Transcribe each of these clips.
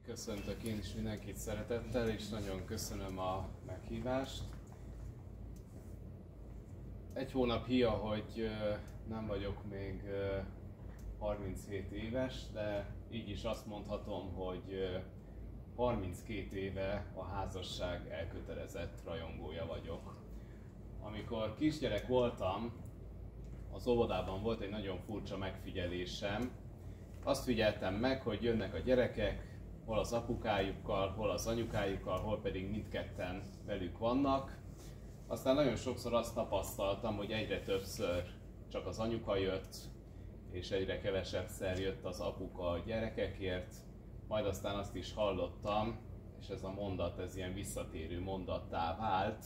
Köszöntök én is mindenkit szeretettel, és nagyon köszönöm a meghívást. Egy hónap híja, hogy nem vagyok még 37 éves, de így is azt mondhatom, hogy 32 éve a házasság elkötelezett rajongója vagyok. Amikor kisgyerek voltam, az óvodában volt egy nagyon furcsa megfigyelésem. Azt figyeltem meg, hogy jönnek a gyerekek, hol az apukájukkal, hol az anyukájukkal, hol pedig mindketten velük vannak. Aztán nagyon sokszor azt tapasztaltam, hogy egyre többször csak az anyuka jött, és egyre kevesebbszer jött az apuka a gyerekekért. Majd aztán azt is hallottam, és ez a mondat, ez ilyen visszatérő mondattá vált,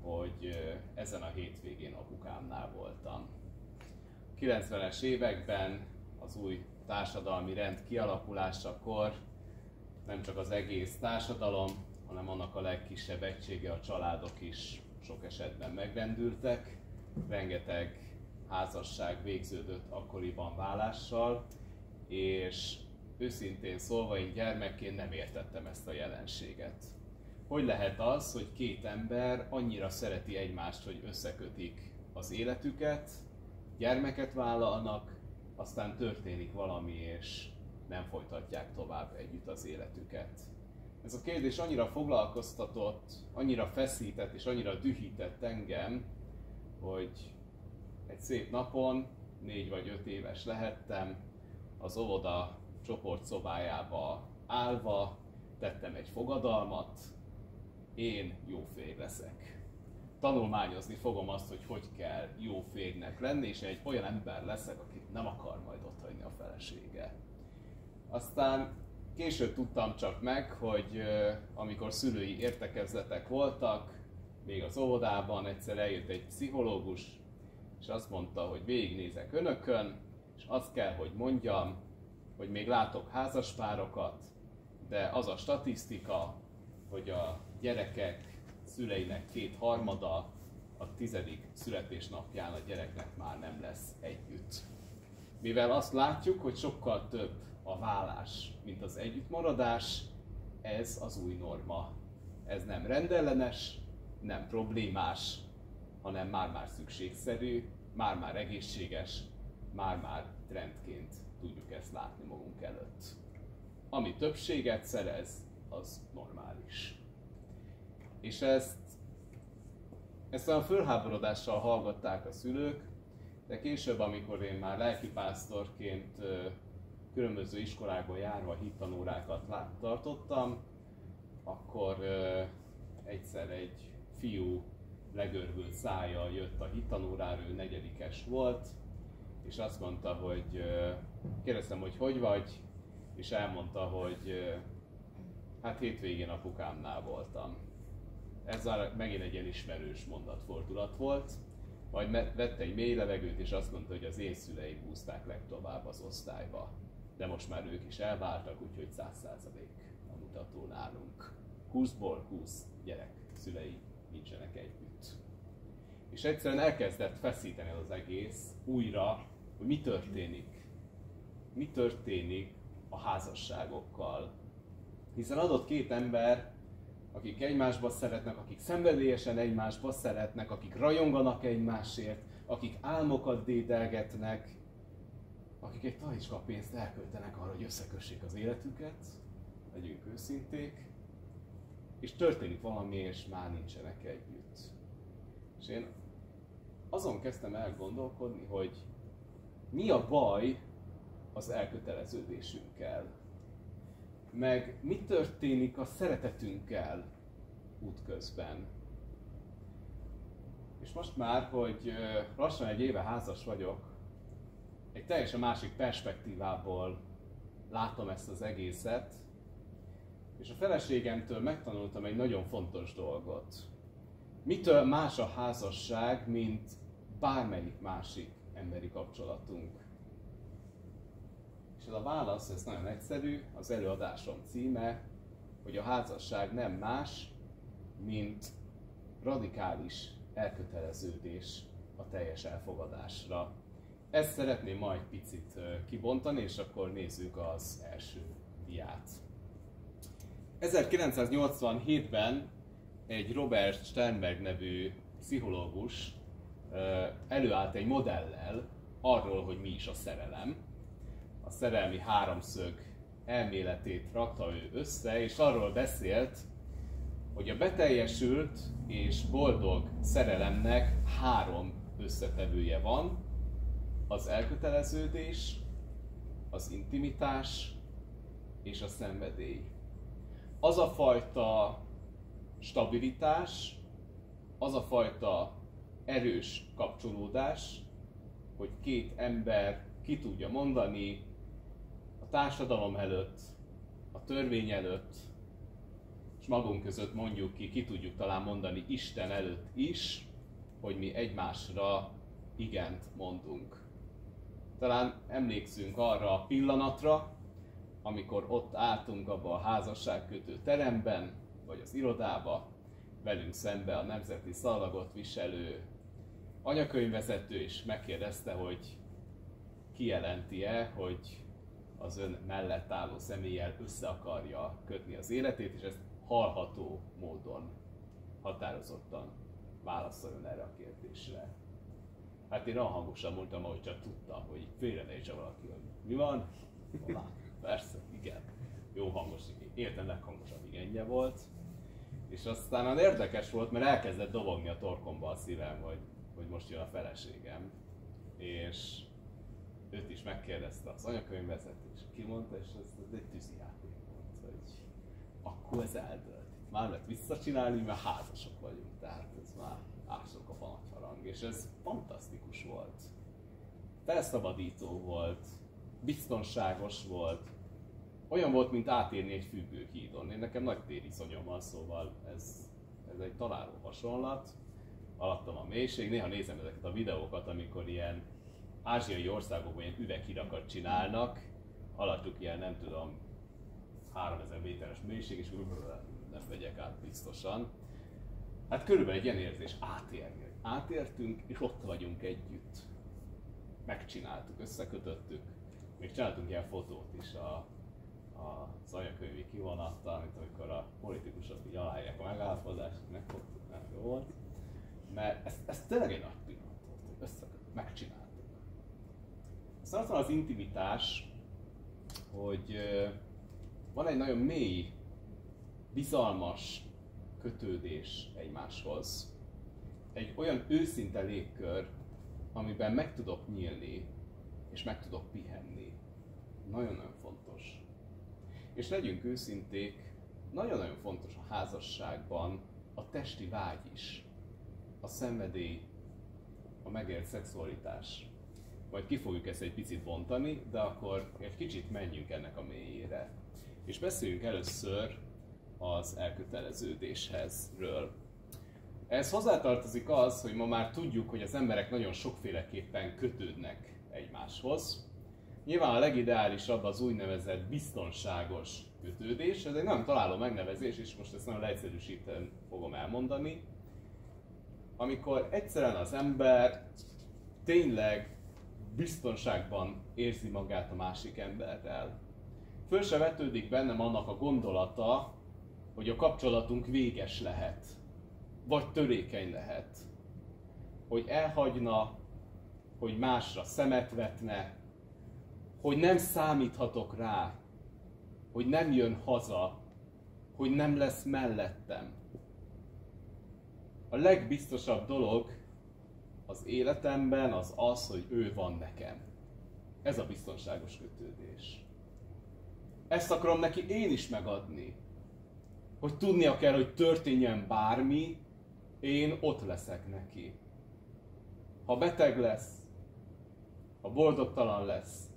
hogy ezen a hétvégén apukámnál voltam. 90-es években az új társadalmi rend kialakulásakor nem csak az egész társadalom, hanem annak a legkisebb egysége, a családok is sok esetben megrendültek. Rengeteg házasság végződött akkoriban válással, és őszintén szólva én gyermekként nem értettem ezt a jelenséget. Hogy lehet az, hogy két ember annyira szereti egymást, hogy összekötik az életüket, gyermeket vállalnak, aztán történik valami, és nem folytatják tovább együtt az életüket. Ez a kérdés annyira foglalkoztatott, annyira feszített és annyira dühített engem, hogy egy szép napon, 4 vagy 5 éves lehettem, az óvoda csoportszobájába állva tettem egy fogadalmat: én jó férj leszek. Tanulmányozni fogom azt, hogy hogy kell jó férjnek lenni, és egy olyan ember leszek, akit nem akar majd otthagyni a felesége. Aztán később tudtam csak meg, hogy amikor szülői értekezletek voltak, még az óvodában egyszer eljött egy pszichológus, és azt mondta, hogy végignézek önökön, és azt kell, hogy mondjam, hogy még látok házaspárokat, de az a statisztika, hogy a gyerekek szüleinek 2/3 a 10. születésnapján a gyereknek már nem lesz együtt. Mivel azt látjuk, hogy sokkal több a válás, mint az együttmaradás, ez az új norma. Ez nem rendellenes, nem problémás, hanem már-már szükségszerű, már-már egészséges, már-már trendként tudjuk ezt látni magunk előtt. Ami többséget szerez, az normális. És ezt a fölháborodással hallgatták a szülők, de később, amikor én már lelkipásztorként különböző iskolákba járva hittanórákat tartottam, akkor egyszer egy fiú legörvült szájjal jött a hittanórára, ő 4-es volt, és azt mondta, hogy kérdeztem, hogy hogy vagy, és elmondta, hogy hát hétvégén apukámnál voltam. Ez megint egy ilyen ismerős mondatfordulat volt, majd vette egy mély levegőt, és azt mondta, hogy az én szüleim húzták legtovább az osztályba. De most már ők is elváltak, úgyhogy 100% a mutató nálunk. 20-ból 20 gyerek szülei nincsenek együtt. És egyszerűen elkezdett feszíteni az egész újra, hogy mi történik. Mi történik a házasságokkal. Hiszen adott két ember, akik egymásba szeretnek, akik szenvedélyesen egymásba szeretnek, akik rajonganak egymásért, akik álmokat dédelgetnek, akik egy talicska pénzt elköltenek arra, hogy összekössék az életüket, legyünk őszinték, és történik valami, és már nincsenek együtt. És én azon kezdtem el gondolkodni, hogy mi a baj az elköteleződésünkkel, meg mi történik a szeretetünkkel útközben. És most már, hogy lassan 1 éve házas vagyok, egy teljesen másik perspektívából látom ezt az egészet, és a feleségemtől megtanultam egy nagyon fontos dolgot. Mitől más a házasság, mint bármelyik másik emberi kapcsolatunk? És ez a válasz, ez nagyon egyszerű, az előadásom címe, hogy a házasság nem más, mint radikális elköteleződés a teljes elfogadásra. Ezt szeretném majd picit kibontani, és akkor nézzük az első diát. 1987-ben egy Robert Sternberg nevű pszichológus előállt egy modellel arról, hogy mi is a szerelem. A szerelmi háromszög elméletét rakta ő össze, és arról beszélt, hogy a beteljesült és boldog szerelemnek 3 összetevője van: az elköteleződés, az intimitás és a szenvedély. Az a fajta stabilitás, az a fajta erős kapcsolódás, hogy 2 ember ki tudja mondani a társadalom előtt, a törvény előtt, és magunk között mondjuk ki tudjuk talán mondani Isten előtt is, hogy mi egymásra igent mondunk. Talán emlékszünk arra a pillanatra, amikor ott álltunk abba a házasságkötő teremben, vagy az irodába, velünk szembe a nemzeti szallagot viselő anyakönyvvezető, és megkérdezte, hogy kijelenti-e, hogy az ön mellett álló személlyel össze akarja kötni az életét, és ezt hallható módon határozottan válaszoljon erre a kérdésre. Hát én olyan hangosan mondtam, ahogy csak tudtam, hogy félre ne értse valaki, hogy mi van? Olá, persze, igen. Jó hangos, életem leghangosabb igenje volt. És aztán érdekes volt, mert elkezdett dobogni a torkomba a szívem, hogy most jön a feleségem. És őt is megkérdezte az anyakönyvvezető, és kimondta, és ez egy tűzijáték volt, hogy akkor ez eldőlt. Már lehet visszacsinálni, mert házasok vagyunk, tehát ez már ások a nagy harang, és ez fantasztikus volt. Felszabadító volt, biztonságos volt, olyan volt, mint átérni egy függőhídon. Én nekem nagy tériszonyom van, szóval ez egy találó hasonlat. Alattam a mélység, néha nézem ezeket a videókat, amikor ilyen ázsiai országokban ilyen üveghirakat csinálnak, alattuk ilyen, nem tudom, 3000 méteres mélység, és nem megyek át biztosan. Hát körülbelül egy ilyen érzés átérni. Átértünk, és ott vagyunk együtt. Megcsináltuk, összekötöttük, még csináltunk ilyen fotót is az anyakönyvi kivonattal, amit amikor a politikusok így aláírják a megállapodást, megfogtuk, nem jó volt. Mert ez tényleg egy nagy pillanat volt, hogy összekötöttük, megcsináltuk. Aztán ott van az intimitás, hogy van egy nagyon mély, bizalmas kötődés egymáshoz. Egy olyan őszinte légkör, amiben meg tudok nyílni, és meg tudok pihenni. Nagyon-nagyon fontos. És legyünk őszinték, nagyon-nagyon fontos a házasságban a testi vágy is. A szenvedély, a megélt szexualitás. Majd ki fogjuk ezt egy picit bontani, de akkor egy kicsit menjünk ennek a mélyére. És beszéljünk először az elköteleződésről. Ehhez hozzátartozik az, hogy ma már tudjuk, hogy az emberek nagyon sokféleképpen kötődnek egymáshoz. Nyilván a legideálisabb az úgynevezett biztonságos kötődés, ez egy nagyon találó megnevezés, és most ezt nagyon leegyszerűsítően fogom elmondani. Amikor egyszerűen az ember tényleg biztonságban érzi magát a másik emberrel. Föl se vetődik bennem annak a gondolata, hogy a kapcsolatunk véges lehet, vagy törékeny lehet, hogy elhagyna, hogy másra szemet vetne, hogy nem számíthatok rá, hogy nem jön haza, hogy nem lesz mellettem. A legbiztosabb dolog az életemben az, hogy ő van nekem. Ez a biztonságos kötődés. Ezt akarom neki én is megadni. Hogy tudnia kell, hogy történjen bármi, én ott leszek neki. Ha beteg lesz, ha boldogtalan lesz,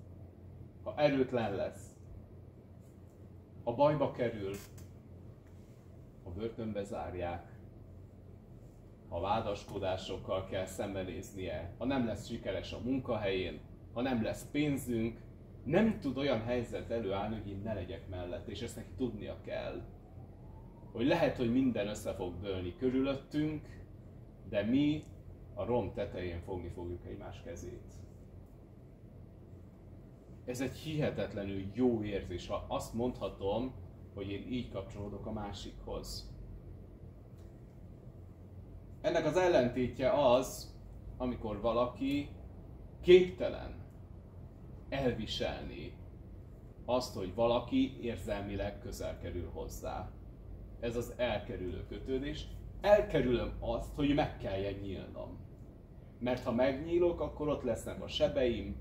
ha erőtlen lesz, ha bajba kerül, ha börtönbe zárják, ha vádaskodásokkal kell szembenéznie, ha nem lesz sikeres a munkahelyén, ha nem lesz pénzünk, nem tud olyan helyzet előállni, hogy én ne legyek mellett, és ezt neki tudnia kell. Hogy lehet, hogy minden össze fog dőlni körülöttünk, de mi a rom tetején fogni fogjuk egymás kezét. Ez egy hihetetlenül jó érzés, ha azt mondhatom, hogy én így kapcsolódok a másikhoz. Ennek az ellentétje az, amikor valaki képtelen elviselni azt, hogy valaki érzelmileg közel kerül hozzá. Ez az elkerülő kötődés. Elkerülöm azt, hogy meg kelljen nyílnom. Mert ha megnyílok, akkor ott lesznek a sebeim,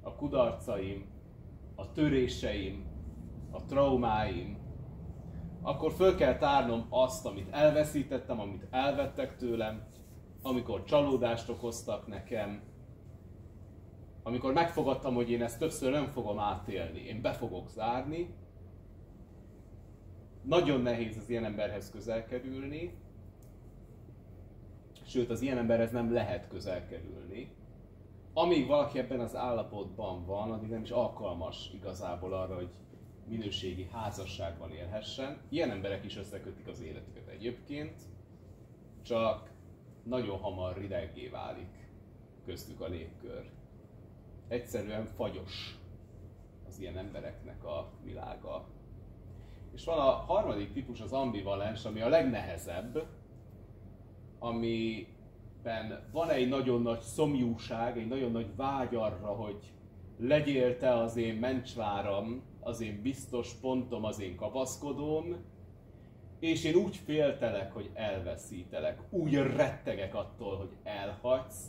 a kudarcaim, a töréseim, a traumáim. Akkor föl kell tárnom azt, amit elveszítettem, amit elvettek tőlem, amikor csalódást okoztak nekem, amikor megfogadtam, hogy én ezt többször nem fogom átélni, én be fogok zárni. Nagyon nehéz az ilyen emberhez közel kerülni, sőt az ilyen emberhez nem lehet közel kerülni. Amíg valaki ebben az állapotban van, addig nem is alkalmas igazából arra, hogy minőségi házasságban élhessen. Ilyen emberek is összekötik az életüket egyébként, csak nagyon hamar rideggé válik köztük a légkör. Egyszerűen fagyos az ilyen embereknek a világa. És van a harmadik típus, az ambivalens, ami a legnehezebb, amiben van egy nagyon nagy szomjúság, egy nagyon nagy vágy arra, hogy legyél te az én mencsváram, az én biztos pontom, az én kapaszkodóm, és én úgy féltelek, hogy elveszítelek, úgy rettegek attól, hogy elhagysz,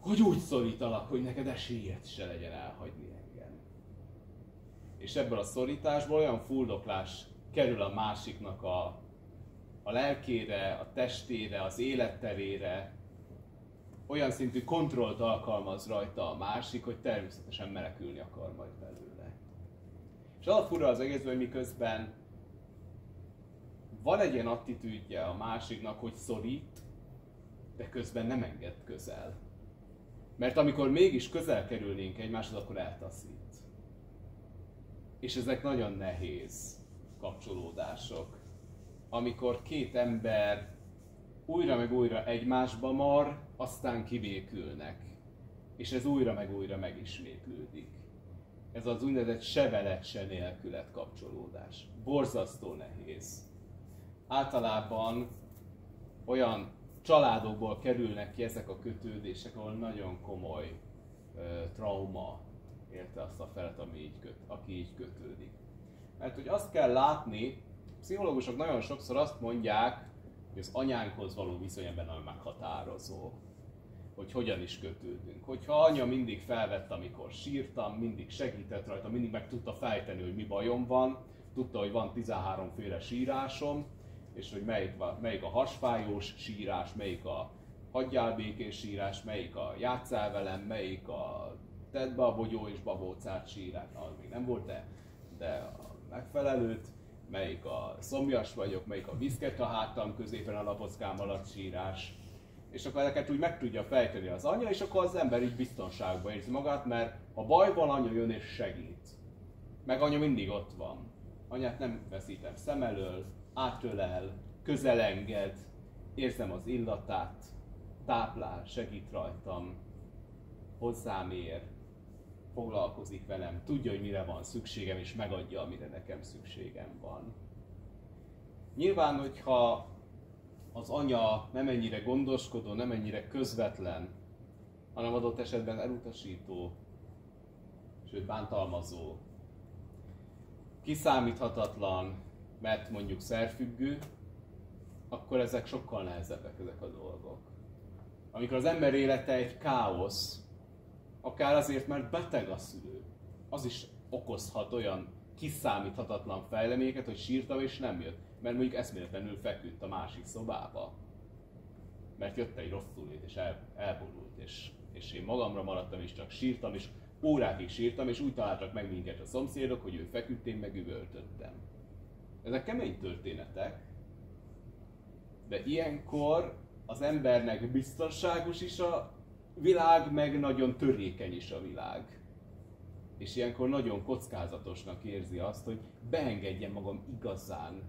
hogy úgy szorítalak, hogy neked esélyed se legyen elhagyni engem. És ebből a szorításból olyan fuldoklás kerül a másiknak a lelkére, a testére, az életterére, olyan szintű kontrollt alkalmaz rajta a másik, hogy természetesen menekülni akar majd belőle. És az a fura az egészben, hogy miközben van egy ilyen attitűdje a másiknak, hogy szorít, de közben nem enged közel. Mert amikor mégis közel kerülnénk egymáshoz, akkor eltaszít. És ezek nagyon nehéz kapcsolódások. Amikor két ember újra meg újra egymásba mar, aztán kivékülnek. És ez újra meg újra megismétlődik. Ez az úgynevezett se veled, se nélkület kapcsolódás. Borzasztó nehéz. Általában olyan családokból kerülnek ki ezek a kötődések, ahol nagyon komoly trauma érte azt a felet, aki így kötődik. Mert hogy azt kell látni, pszichológusok nagyon sokszor azt mondják, hogy az anyánkhoz való viszony ebben nagyon meghatározó, hogy hogyan is kötődünk. Hogyha anya mindig felvett, amikor sírtam, mindig segített rajta, mindig meg tudta fejteni, hogy mi bajom van, tudta, hogy van 13 féle sírásom, és hogy melyik a hasfájós sírás, melyik a hagyjál békés sírás, melyik a játsszál velem, melyik a tedd be a bogyó és babócát sírás, az még nem volt de a megfelelőt, melyik a szomjas vagyok, melyik a viszket a hátam középen a lapockám alatt sírás. És akkor ezeket úgy meg tudja fejteni az anya, és akkor az ember így biztonságban érzi magát, mert ha baj van, anya jön és segít. Meg anya mindig ott van. Anyát nem veszítem szem elől, átölel, közelenged, érzem az illatát, táplál, segít rajtam, hozzám ér, foglalkozik velem, tudja, hogy mire van szükségem, és megadja, amire nekem szükségem van. Nyilván, hogyha az anya nem ennyire gondoskodó, nem ennyire közvetlen, hanem adott esetben elutasító, sőt bántalmazó, kiszámíthatatlan, mert mondjuk szerfüggő, akkor ezek sokkal nehezebbek ezek a dolgok. Amikor az ember élete egy káosz, akár azért, mert beteg a szülő, az is okozhat olyan kiszámíthatatlan fejleményeket, hogy sírtam és nem jött. Mert mondjuk eszméletlenül feküdt a másik szobába. Mert jött egy rosszulét és elborult, és én magamra maradtam és csak sírtam, és órákig sírtam, és úgy találtak meg minket a szomszédok, hogy ő feküdt, én meg üvöltöttem. Ezek kemény történetek, de ilyenkor az embernek biztonságos is a világ, meg nagyon törékeny is a világ. És ilyenkor nagyon kockázatosnak érzi azt, hogy beengedjen magam igazán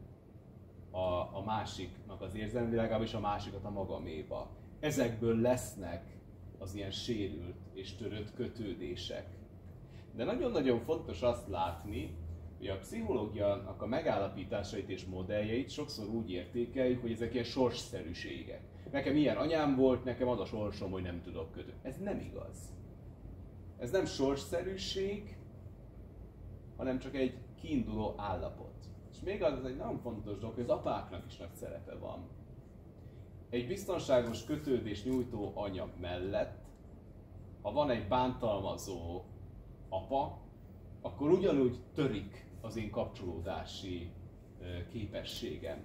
a másiknak az érzelmi világába, és a másikat a magaméba. Ezekből lesznek az ilyen sérült és törött kötődések. De nagyon-nagyon fontos azt látni, Ugye a pszichológiának a megállapításait és modelljeit sokszor úgy értékeljük, hogy ezek ilyen sorsszerűségek. Nekem ilyen anyám volt, nekem az a sorsom, hogy nem tudok kötni. Ez nem igaz. Ez nem sorsszerűség, hanem csak egy kiinduló állapot. És még az egy nagyon fontos dolog, hogy az apáknak is nagy szerepe van. Egy biztonságos kötődés nyújtó anya mellett, ha van egy bántalmazó apa, akkor ugyanúgy törik az én kapcsolódási képességem.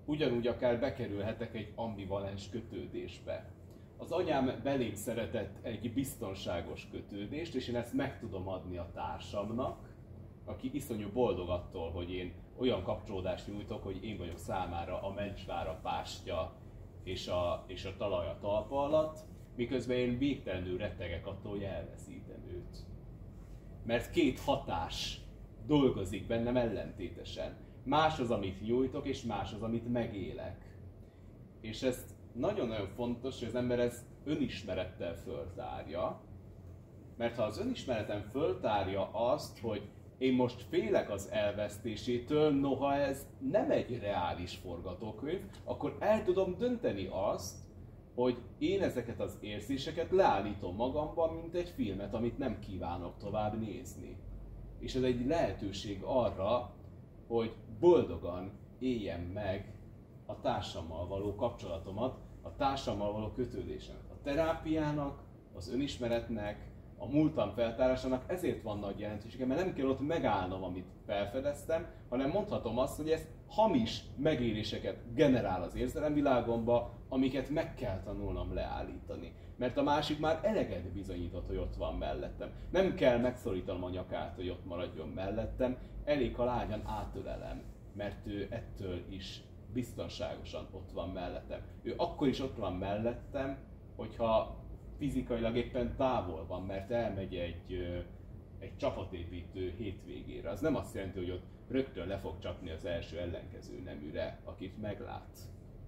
Ugyanúgy akár bekerülhetek egy ambivalens kötődésbe. Az anyám belém szeretett egy biztonságos kötődést, és én ezt meg tudom adni a társamnak, aki iszonyú boldog attól, hogy én olyan kapcsolódást nyújtok, hogy én vagyok számára a mencsvár, a pástya és a talaj a talpa alatt, miközben én végtelenül rettegek attól, hogy elveszítem őt. Mert két hatás dolgozik bennem ellentétesen. Más az, amit nyújtok, és más az, amit megélek. És ez nagyon-nagyon fontos, hogy az ember ezt önismerettel föltárja, mert ha az önismeretem föltárja azt, hogy én most félek az elvesztésétől, noha ez nem egy reális forgatókönyv, akkor el tudom dönteni azt, hogy én ezeket az érzéseket leállítom magamban, mint egy filmet, amit nem kívánok tovább nézni. És ez egy lehetőség arra, hogy boldogan éljem meg a társammal való kapcsolatomat, a társammal való kötődésemet. A terápiának, az önismeretnek, a múltam feltárásának ezért van nagy jelentősége, mert nem kell ott megállnom, amit felfedeztem, hanem mondhatom azt, hogy ez hamis megéléseket generál az érzelemvilágomba, amiket meg kell tanulnom leállítani. Mert a másik már eleget bizonyított, hogy ott van mellettem. Nem kell megszorítanom a nyakát, hogy ott maradjon mellettem, elég, ha lágyan átölelem, mert ő ettől is biztonságosan ott van mellettem. Ő akkor is ott van mellettem, hogyha fizikailag éppen távol van, mert elmegy egy csapatépítő hétvégére. Az nem azt jelenti, hogy ott rögtön le fog csapni az első ellenkező neműre, akit meglát.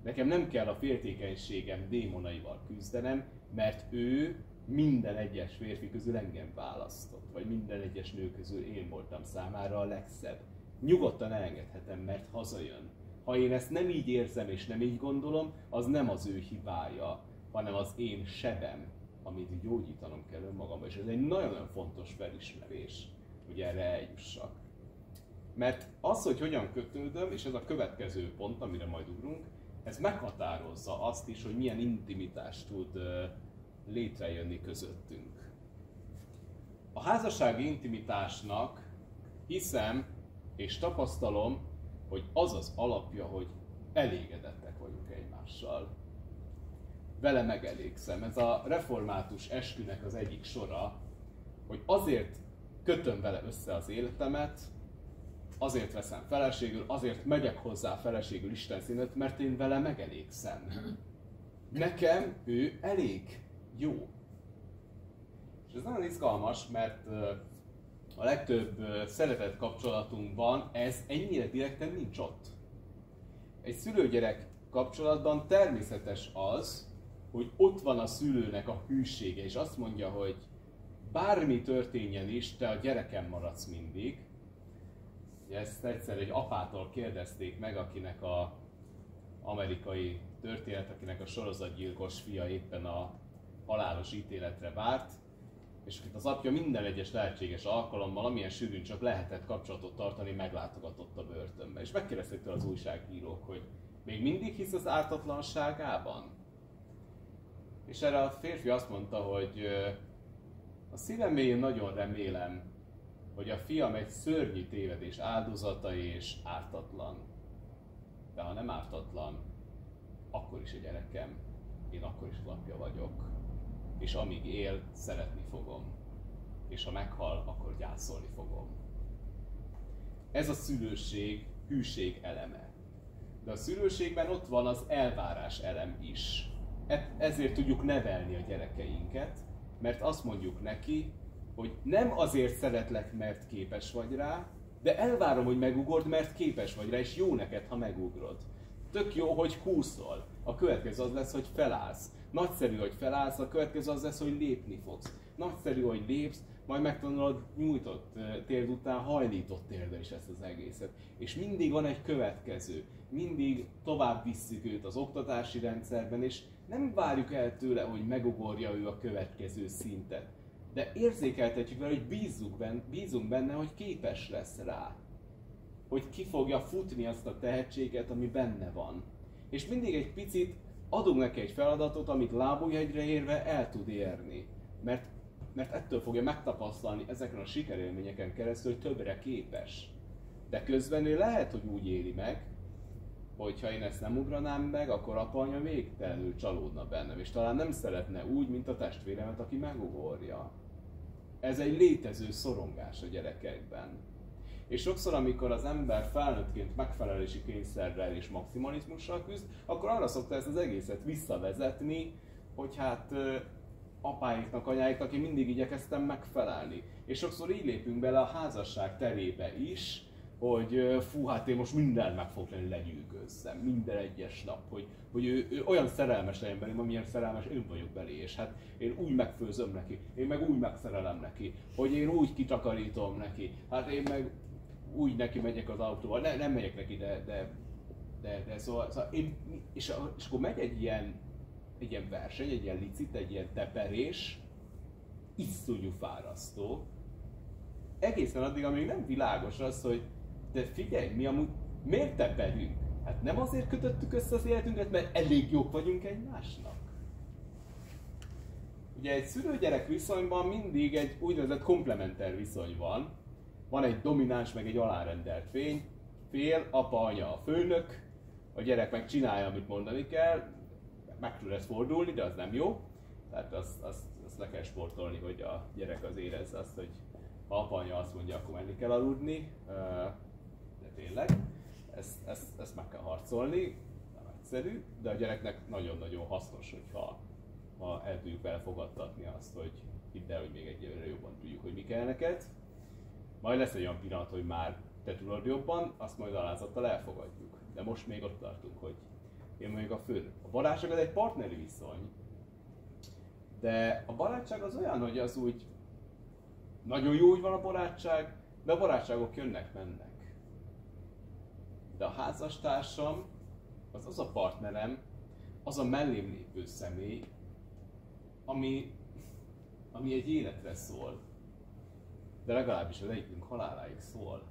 Nekem nem kell a féltékenységem démonaival küzdenem, mert ő minden egyes férfi közül engem választott, vagy minden egyes nő közül én voltam számára a legszebb. Nyugodtan elengedhetem, mert hazajön. Ha én ezt nem így érzem és nem így gondolom, az nem az ő hibája, hanem az én sebem, amit gyógyítanom kell önmagamban. És ez egy nagyon-nagyon fontos felismerés, hogy erre eljussak. Mert az, hogy hogyan kötődöm, és ez a következő pont, amire majd ugrunk, ez meghatározza azt is, hogy milyen intimitás tud létrejönni közöttünk. A házassági intimitásnak hiszem és tapasztalom, hogy az az alapja, hogy elégedettek vagyunk egymással. Vele megelégszem. Ez a református eskünek az egyik sora, hogy azért kötöm vele össze az életemet, azért veszem feleségül, azért megyek hozzá feleségül Isten színét, mert én vele megelégszem. Nekem ő elég jó. És ez nagyon izgalmas, mert a legtöbb szeretett kapcsolatunkban ez ennyire direkten nincs ott. Egy szülő-gyerek kapcsolatban természetes az, hogy ott van a szülőnek a hűsége, és azt mondja, hogy bármi történjen is, te a gyerekem maradsz mindig. Ezt egyszer egy apától kérdezték meg, akinek a amerikai történet, akinek a sorozatgyilkos fia éppen a halálos ítéletre várt, és akit az apja minden egyes lehetséges alkalommal, amilyen sűrűn csak lehetett kapcsolatot tartani, meglátogatott a börtönbe. És megkérdezték tőle az újságírók, hogy még mindig hisz az ártatlanságában? És erre a férfi azt mondta, hogy a szívem mélyén nagyon remélem, hogy a fiam egy szörnyű tévedés áldozata és ártatlan. De ha nem ártatlan, akkor is a gyerekem, én akkor is az apja vagyok. És amíg él, szeretni fogom. És ha meghal, akkor gyászolni fogom. Ez a szülőség hűség eleme. De a szülőségben ott van az elvárás elem is. Ezért tudjuk nevelni a gyerekeinket, mert azt mondjuk neki, hogy nem azért szeretlek, mert képes vagy rá, de elvárom, hogy megugord, mert képes vagy rá, és jó neked, ha megugrod. Tök jó, hogy kúszol. A következő az lesz, hogy felállsz. Nagyszerű, hogy felállsz, a következő az lesz, hogy lépni fogsz. Nagyszerű, hogy lépsz, majd megtanulod nyújtott térd után hajlított térdre is ezt az egészet. És mindig van egy következő, mindig tovább visszük őt az oktatási rendszerben, és nem várjuk el tőle, hogy megugorja ő a következő szintet. De érzékeltetjük vele, hogy bízunk benne, hogy képes lesz rá. Hogy ki fogja futni azt a tehetséget, ami benne van. És mindig egy picit adunk neki egy feladatot, amit lábújhegyre érve el tud érni. Mert ettől fogja megtapasztalni ezeken a sikerélményeken keresztül, hogy többre képes. De közben ő lehet, hogy úgy éli meg, hogy ha én ezt nem ugranám meg, akkor apa-anya végtelenül csalódna bennem, és talán nem szeretne úgy, mint a testvéremet, aki megugorja. Ez egy létező szorongás a gyerekekben. És sokszor, amikor az ember felnőttként megfelelési kényszerrel és maximalizmussal küzd, akkor arra szokta ezt az egészet visszavezetni, hogy hát apáiknak, anyáiknak én mindig igyekeztem megfelelni. És sokszor így lépünk bele a házasság terébe is, hogy fú, hát én most mindent meg fogok lenni, legyűgözzem, minden egyes nap, hogy ő olyan szerelmes legyen belém, amilyen szerelmes én vagyok belé, és hát én úgy megfőzöm neki, én meg úgy megszerelem neki, hogy én úgy kitakarítom neki, hát én meg úgy neki megyek az autóval, nem megyek neki, de szóval én, és akkor megy egy ilyen verseny, egy ilyen licit, egy ilyen teperés, iszonyú fárasztó, egészen addig, amíg nem világos az, hogy de figyelj, mi amúgy miért teperünk? Hát nem azért kötöttük össze az életünket, mert elég jók vagyunk egymásnak. Ugye egy szülő-gyerek viszonyban mindig egy úgynevezett komplementer viszony van. Van egy domináns, meg egy alárendelt fél, apa, anya a főnök, a gyerek meg csinálja, amit mondani kell, meg tud ezt fordulni, de az nem jó. Tehát azt le kell sportolni, hogy a gyerek az érezze azt, hogy ha apa, anya azt mondja, akkor menni kell aludni. De tényleg, ezt meg kell harcolni, nem egyszerű, de a gyereknek nagyon-nagyon hasznos, ha el tudjuk vele fogadtatni azt, hogy hidd el, hogy még egyelőre jobban tudjuk, hogy mi kell neked. Majd lesz egy olyan pillanat, hogy már te tudod jobban, azt majd alázattal elfogadjuk. De most még ott tartunk, hogy én vagyok a főnök. A barátság az egy partneri viszony, de a barátság az olyan, hogy az úgy nagyon jó, hogy van a barátság, de a barátságok jönnek-mennek. De a házastársam, az a partnerem, az a mellém lépő személy, ami egy életre szól. De legalábbis az egyikünk haláláig szól.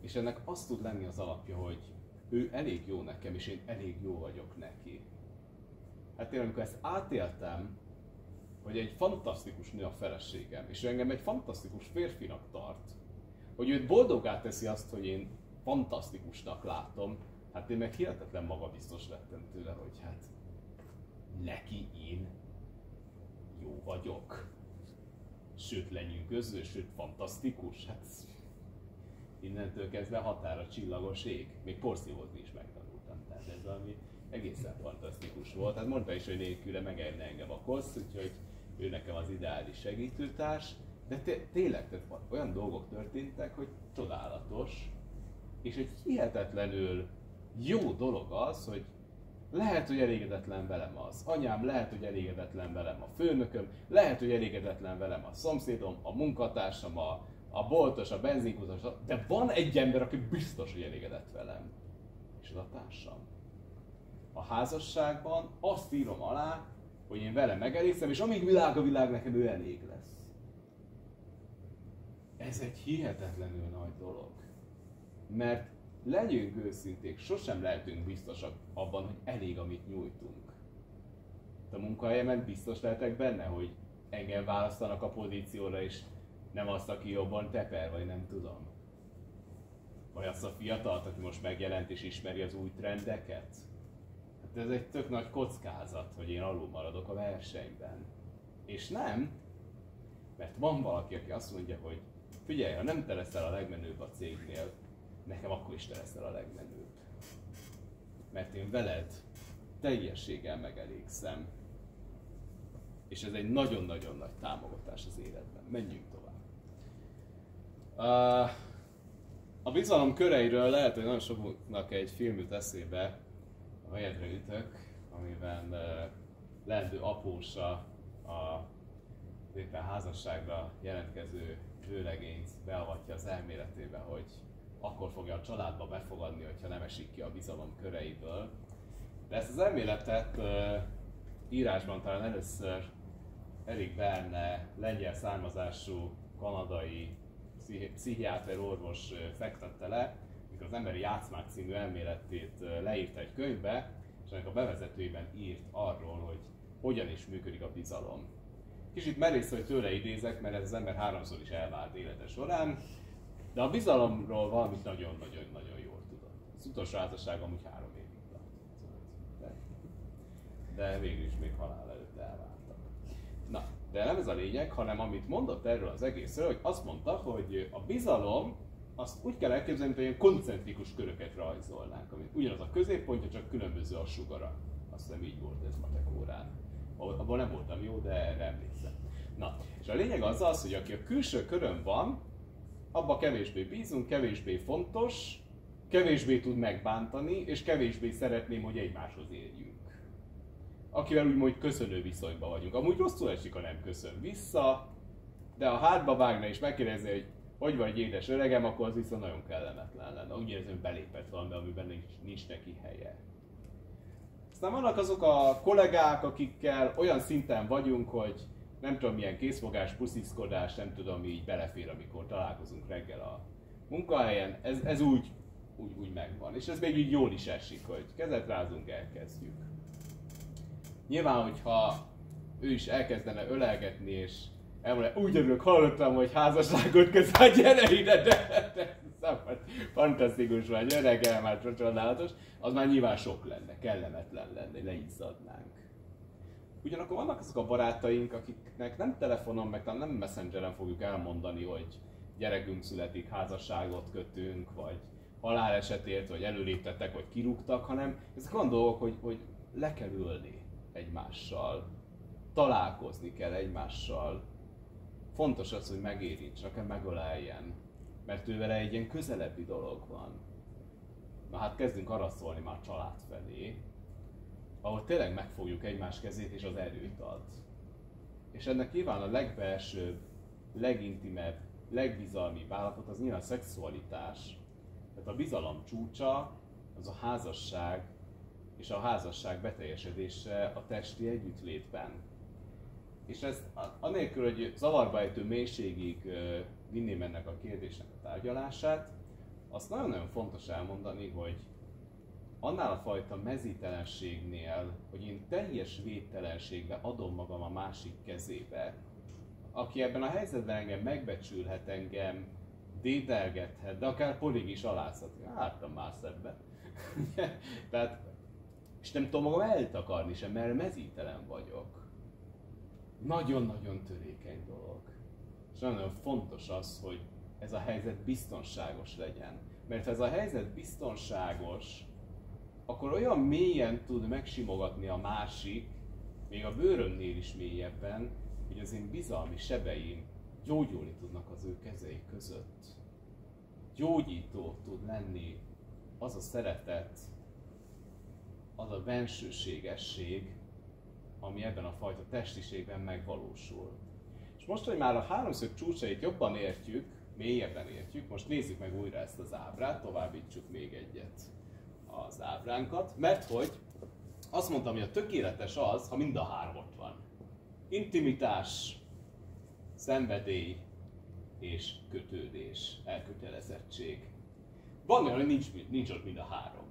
És ennek az tud lenni az alapja, hogy ő elég jó nekem, és én elég jó vagyok neki. Hát én amikor ezt átéltem, hogy egy fantasztikus nő a feleségem, és engem egy fantasztikus férfinak tart, hogy őt boldoggá teszi azt, hogy én fantasztikusnak látom, hát én meg hihetetlen magabiztos lettem tőle, hogy hát neki én jó vagyok. Sőt lenyűgöző, sőt fantasztikus, hát innentől kezdve határa csillagos ég. Még porszívozni is megtanultam, tehát ez valami egészen fantasztikus volt. Hát mondta is, hogy nélküle megerne engem a kossz, úgyhogy ő nekem az ideális segítőtárs. De tényleg, tehát olyan dolgok történtek, hogy csodálatos, és egy hihetetlenül jó dolog az, hogy lehet, hogy elégedetlen velem az anyám, lehet, hogy elégedetlen velem a főnököm, lehet, hogy elégedetlen velem a szomszédom, a munkatársam, a boltos, a benzinkutas, de van egy ember, aki biztos, hogy elégedett velem, és az a társam. A házasságban azt írom alá, hogy én vele megelégszem, és amíg világ a világ, nekem ő elég lesz. Ez egy hihetetlenül nagy dolog. Mert legyünk őszinték, sosem lehetünk biztosak abban, hogy elég, amit nyújtunk. A munkahelyemen biztos lehetek benne, hogy engem választanak a pozícióra, és nem azt, aki jobban teper, vagy nem tudom. Vagy azt a fiatalt, aki most megjelent és ismeri az új trendeket. Hát ez egy tök nagy kockázat, hogy én alul maradok a versenyben. És nem, mert van valaki, aki azt mondja, hogy figyelj, ha nem te leszel a legmenőbb a cégnél, nekem akkor is te leszel a legmenőbb. Mert én veled teljességgel megelégszem. És ez egy nagyon-nagyon nagy támogatás az életben. Menjünk tovább. A bizalom köreiről lehet, hogy nagyon soknak egy film jut eszébe, a Helyedre ütök, amiben leendő apósa éppen házasságra jelentkező vőlegényt beavatja az elméletébe, hogy akkor fogja a családba befogadni, hogyha nem esik ki a bizalom köreiből. De ezt az elméletet írásban talán először Eric Berne, lengyel származású kanadai pszichiáter orvos fektette le, mikor az Emberi Játszmák című elméletét leírta egy könyvbe, és ennek a bevezetőjében írt arról, hogy hogyan is működik a bizalom. Kicsit merész, hogy tőle idézek, mert ez az ember háromszor is elvált élete során, de a bizalomról valamit nagyon-nagyon jól tudott. Az utolsó házasság amúgy 3 évig tart. De végül is még halál előtt elváltak. Na, de nem ez a lényeg, hanem amit mondott erről az egészről, hogy azt mondta, hogy a bizalom azt úgy kell elképzelni, hogy ilyen koncentrikus köröket rajzolnánk, amit ugyanaz a középpontja, csak különböző a sugara. Azt hiszem így volt ez matek órán. Abban nem voltam jó, de erre emlékszem. Na, és a lényeg az, hogy aki a külső körön van, abba kevésbé bízunk, kevésbé fontos, kevésbé tud megbántani, és kevésbé szeretném, hogy egymáshoz éljünk. Akivel úgymond köszönő viszonyban vagyunk. Amúgy rosszul esik, ha nem köszön vissza, de ha hátba vágna és megkérdezi, hogy vagy édes öregem, akkor az viszont nagyon kellemetlen lenne. Úgy érzem, hogy belépett valami, amiben nincs neki helye. Aztán vannak azok a kollégák, akikkel olyan szinten vagyunk, hogy nem tudom milyen készfogás, pusziszkodás, nem tudom, így belefér, amikor találkozunk reggel a munkahelyen. Ez úgy megvan. És ez még így jól is esik, hogy kezet rázunk, elkezdjük. Nyilván, hogyha ő is elkezdene ölelgetni, és elmondja, úgy örülök, hallottam, hogy házasságot közel, gyere ide, de fantasztikus vagy, öregem, már csodálatos, az már nyilván sok lenne, kellemetlen lenne, leizzadnánk. Ugyanakkor vannak azok a barátaink, akiknek nem telefonon, meg nem messengeren fogjuk elmondani, hogy gyerekünk születik, házasságot kötünk, vagy halálesetért, vagy előléptettek, vagy kirúgtak, hanem ezek olyan dolgok, hogy le kell ülni egymással, találkozni kell egymással. Fontos az, hogy megérintsen, akár megöleljen, mert ővele egy ilyen közelebbi dolog van. Na hát kezdünk arra szólni már család felé, ahol tényleg megfogjuk egymás kezét és az erőt ad. És ennek nyilván a legbelsőbb, legintimebb, legbizalmibb állapot az nyilván a szexualitás. Tehát a bizalom csúcsa az a házasság, és a házasság beteljesedése a testi együttlétben. És ezt anélkül, hogy zavarba ejtő mélységig vinném ennek a kérdésnek a tárgyalását, azt nagyon-nagyon fontos elmondani, hogy annál a fajta mezítelenségnél, hogy én teljes védtelenségbe adom magam a másik kezébe, aki ebben a helyzetben engem megbecsülhet, engem dédelgethet, de akár polig is alázhat. Láttam már szebben. Tehát, és nem tudom magam eltakarni sem, mert mezítelen vagyok. Nagyon-nagyon törékeny dolog. És nagyon fontos az, hogy ez a helyzet biztonságos legyen. Mert ha ez a helyzet biztonságos, akkor olyan mélyen tud megsimogatni a másik, még a bőrömnél is mélyebben, hogy az én bizalmi sebeim gyógyulni tudnak az ő kezei között. Gyógyító tud lenni az a szeretet, az a bensőségesség, ami ebben a fajta testiségben megvalósul. És most, hogy már a háromszög csúcsait jobban értjük, mélyebben értjük, most nézzük meg újra ezt az ábrát, továbbítsuk még egyet az ábránkat, mert hogy azt mondtam, hogy a tökéletes az, ha mind a három ott van. Intimitás, szenvedély és kötődés, elkötelezettség. Van olyan, hogy nincs ott mind a három.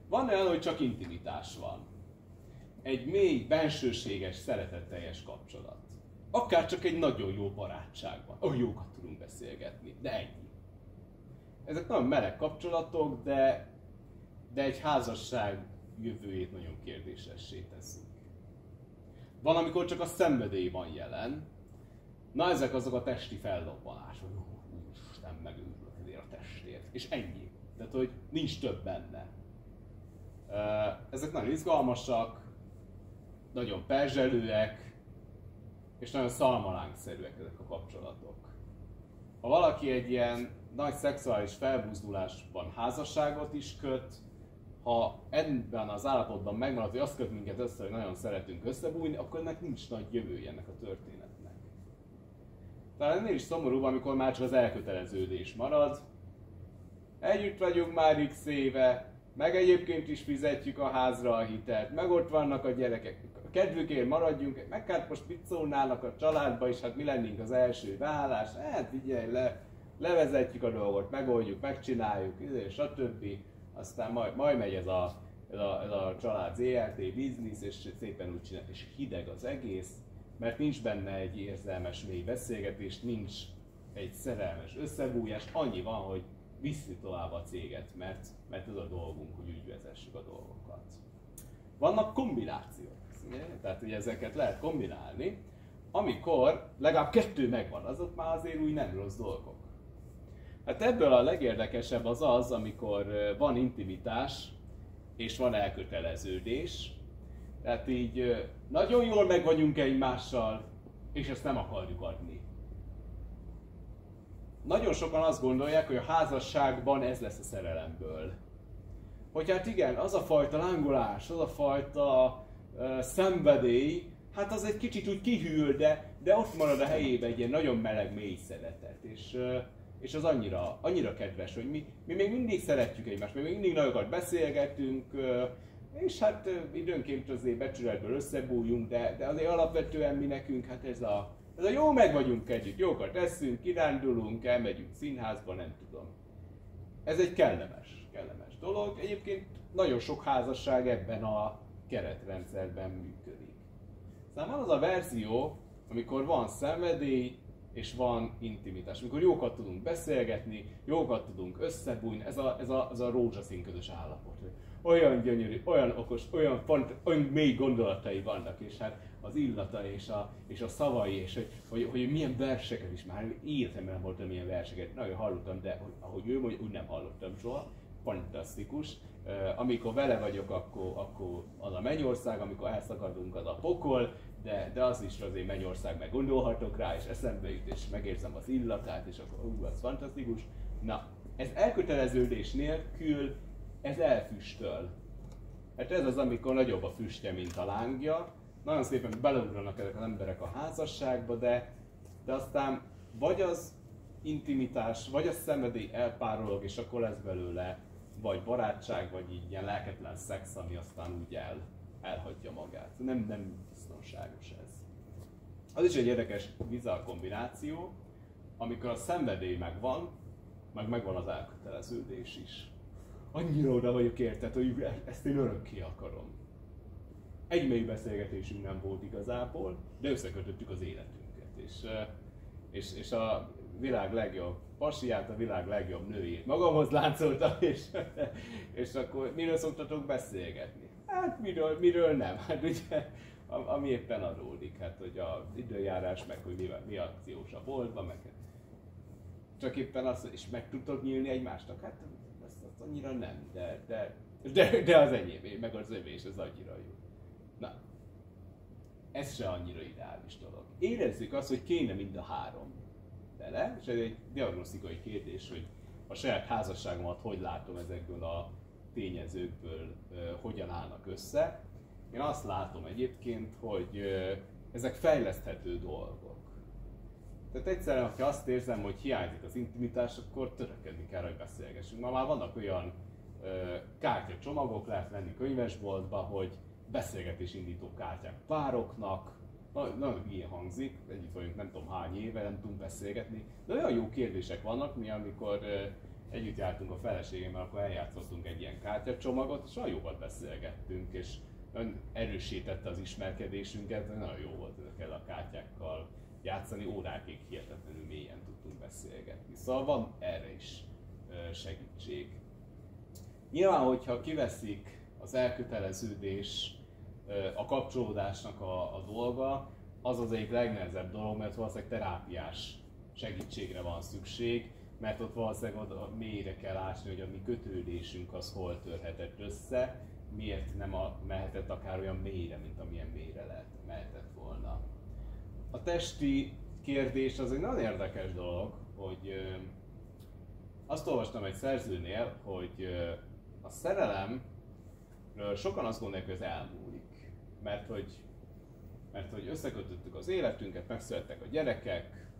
Van olyan, hogy csak intimitás van. Egy mély, bensőséges, szeretetteljes kapcsolat. Akár csak egy nagyon jó barátságban. Olyan jókat tudunk beszélgetni, de ennyi. Ezek nagyon meleg kapcsolatok, de egy házasság jövőjét nagyon kérdésessé teszik. Van, amikor csak a szenvedély van jelen. Na, ezek azok a testi fellobbanások. Úristen, megőrülök ezért a testért. És ennyi. Tehát, hogy nincs több benne. Ezek nagyon izgalmasak, nagyon perzselőek, és nagyon szalmalánkszerűek ezek a kapcsolatok. Ha valaki egy ilyen nagy szexuális felbuzdulásban házasságot is köt, ha ebben az állapotban megmarad, hogy azt köt minket össze, hogy nagyon szeretünk összebújni, akkor ennek nincs nagy jövője ennek a történetnek. Talán ennél is szomorúbb, amikor már csak az elköteleződés marad. Együtt vagyunk már x éve, meg egyébként is fizetjük a házra a hitelt, meg ott vannak a gyerekek, a kedvükért maradjunk, meg hát most mit szólnának a családba is, hát mi lennénk az első vállás, hát figyelj, levezetjük a dolgot, megoldjuk, megcsináljuk, stb. Aztán majd megy ez a család ZRT biznisz, és szépen úgy csinál, és hideg az egész, mert nincs benne egy érzelmes mély beszélgetés, nincs egy szerelmes összebújás, annyi van, hogy viszi tovább a céget, mert ez a dolgunk, hogy úgy vezessük a dolgokat. Vannak kombinációk, tehát ugye ezeket lehet kombinálni, amikor legalább 2 megvan, azok már azért úgy nem rossz dolgok. Hát ebből a legérdekesebb az, amikor van intimitás és van elköteleződés, tehát így nagyon jól meg vagyunk egymással, és ezt nem akarjuk adni. Nagyon sokan azt gondolják, hogy a házasságban ez lesz a szerelemből. Hogy hát igen, az a fajta lángolás, az a fajta szenvedély, hát az egy kicsit úgy kihűl, de ott marad a helyében egy ilyen nagyon meleg, mély szeretet. És az annyira kedves, hogy mi még mindig szeretjük egymást, mi még mindig nagyokat beszélgetünk, és hát időnként azért becsületből összebújjunk, de azért alapvetően mi nekünk, hát ez a jó meg vagyunk együtt, jókat eszünk, kirándulunk, elmegyünk színházba, nem tudom. Ez egy kellemes dolog. Egyébként nagyon sok házasság ebben a keretrendszerben működik. Aztán van az a verzió, amikor van szenvedély és van intimitás, amikor jókat tudunk beszélgetni, jókat tudunk összebújni, ez a rózsaszín közös állapot. Olyan gyönyörű, olyan okos, olyan mély gondolatai vannak, és hát az illata és a szavai, és hogy milyen verseket is már életemben nem voltam ilyen verseket, nagyon hallottam, de ahogy ő mondja, úgy nem hallottam soha, fantasztikus. Amikor vele vagyok, akkor az a mennyország, amikor elszakadunk, az a pokol, de az is azért mennyország, meg gondolhatok rá, és eszembe jut, és megérzem az illatát, és akkor az fantasztikus. Na, ez elköteleződés nélkül, ez elfüstöl. Hát ez az, amikor nagyobb a füstje, mint a lángja. Nagyon szépen beleugranak ezek az emberek a házasságba, de aztán vagy az intimitás, vagy a szenvedély elpárolog, és akkor lesz belőle vagy barátság, vagy így ilyen lelketlen szex, ami aztán úgy elhagyja magát. Nem biztonságos ez. Az is egy érdekes bizarr kombináció, amikor a szenvedély megvan, megvan az elköteleződés is. Annyira oda vagyok érted, hogy ezt én örökké akarom. Egy mély beszélgetésünk nem volt igazából, de összekötöttük az életünket. És a világ legjobb pasiát, a világ legjobb nőjét magamhoz láncoltam, és akkor miről szoktatok beszélgetni? Hát miről nem? Hát ugye, ami éppen adódik, hát hogy az időjárás, meg hogy mi akciós a boltban, meg csak éppen azt, és meg tudtok nyílni egymásnak? Hát azt annyira nem, de az enyém, meg az övé, és ez annyira jó. Na, ez se annyira ideális dolog. Érezzük azt, hogy kéne mind a három bele, és ez egy diagnosztikai kérdés, hogy a saját házasságomat hogy látom ezekből a tényezőkből, hogyan állnak össze. Én azt látom egyébként, hogy ezek fejleszthető dolgok. Tehát egyszerűen, ha azt érzem, hogy hiányzik az intimitás, akkor törekedni kell, hogy beszélgessünk. Ma már vannak olyan kártyacsomagok, lehet venni könyvesboltba, hogy beszélgetésindító kártyák pároknak, nagyon ilyen hangzik, együtt vagyunk nem tudom hány éve, nem tudunk beszélgetni, de olyan jó kérdések vannak, mi amikor együtt jártunk a feleségemmel, akkor eljátszottunk egy ilyen kártyacsomagot, és olyan jókat beszélgettünk, és nagyon erősítette az ismerkedésünket, nagyon jó volt ezekkel a kártyákkal játszani, órákig hihetetlenül mélyen tudtunk beszélgetni. Szóval van erre is segítség. Nyilván, hogyha kiveszik az elköteleződés, a kapcsolódásnak a dolga, az egyik legnehezebb dolog, mert valószínűleg terápiás segítségre van szükség, mert ott valószínűleg oda mélyre kell ásni, hogy a mi kötődésünk az hol törhetett össze, miért nem mehetett akár olyan mélyre, mint amilyen mélyre mehetett volna. A testi kérdés az egy nagyon érdekes dolog, hogy azt olvastam egy szerzőnél, hogy a szerelem sokan azt gondolják, hogy ez elmúlik, mert hogy összekötöttük az életünket, megszülettek a gyerekek,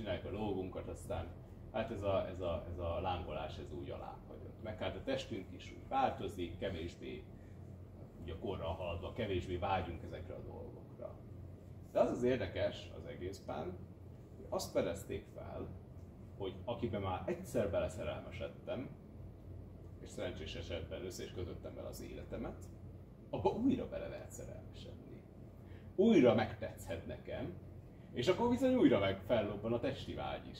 csináljuk a dolgunkat, aztán hát ez a lángolás ez úgy alánk hagyott. Meg hát a testünk is úgy változik, kevésbé ugye a korral haladva, kevésbé vágyunk ezekre a dolgokra. De az érdekes az egészben, hogy azt fedezték fel, hogy akiben már egyszer beleszerelmesedtem, és szerencsés esetben össze is kötöttem vele az életemet, abba újra bele lehet szerelmesedni. Újra megtetszhet nekem, és akkor bizony újra meg fellobban a testi vágy is.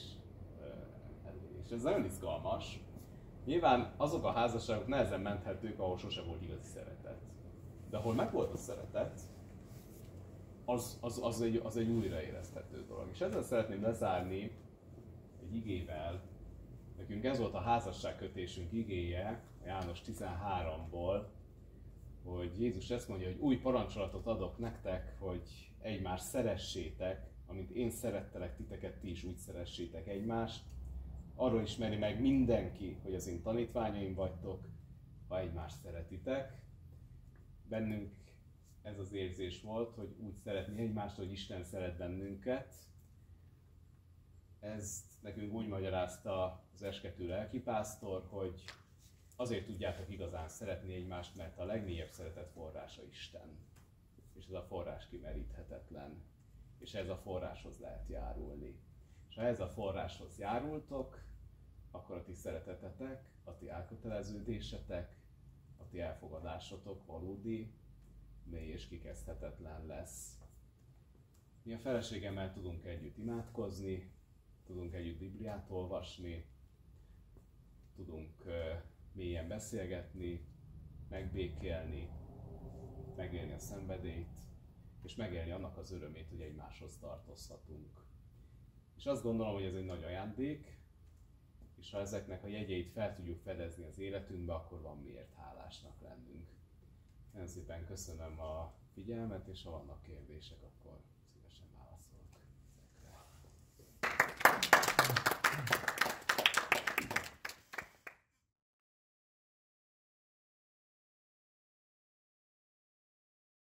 És ez nagyon izgalmas. Nyilván azok a házasságok nehezen menthetők, ahol sose volt igazi szeretet. De ahol megvolt a szeretet, az egy újraérezhető dolog. És ezzel szeretném lezárni egy igével. Nekünk ez volt a házasságkötésünk igéje, János 13-ból, hogy Jézus ezt mondja, hogy új parancsolatot adok nektek, hogy egymást szeressétek, amint én szerettelek titeket, ti is úgy szeressétek egymást. Arról ismeri meg mindenki, hogy az én tanítványaim vagytok, ha egymást szeretitek. Bennünk ez az érzés volt, hogy úgy szeretni egymást, hogy Isten szeret bennünket. Ezt nekünk úgy magyarázta az eskető lelkipásztor, hogy azért tudjátok igazán szeretni egymást, mert a legmélyebb szeretet forrása Isten. És ez a forrás kimeríthetetlen. És ez a forráshoz lehet járulni. És ha ez a forráshoz járultok, akkor a ti szeretetetek, a ti elköteleződésetek, a ti elfogadásotok valódi, mély és kikezdhetetlen lesz. Mi a feleségemmel tudunk együtt imádkozni, tudunk együtt Bibliát olvasni, tudunk mélyen beszélgetni, megbékélni, megélni a szenvedélyt, és megélni annak az örömét, hogy egymáshoz tartozhatunk. És azt gondolom, hogy ez egy nagy ajándék, és ha ezeknek a jegyeit fel tudjuk fedezni az életünkbe, akkor van miért hálásnak lennünk. Nagyon szépen köszönöm a figyelmet, és ha vannak kérdések, akkor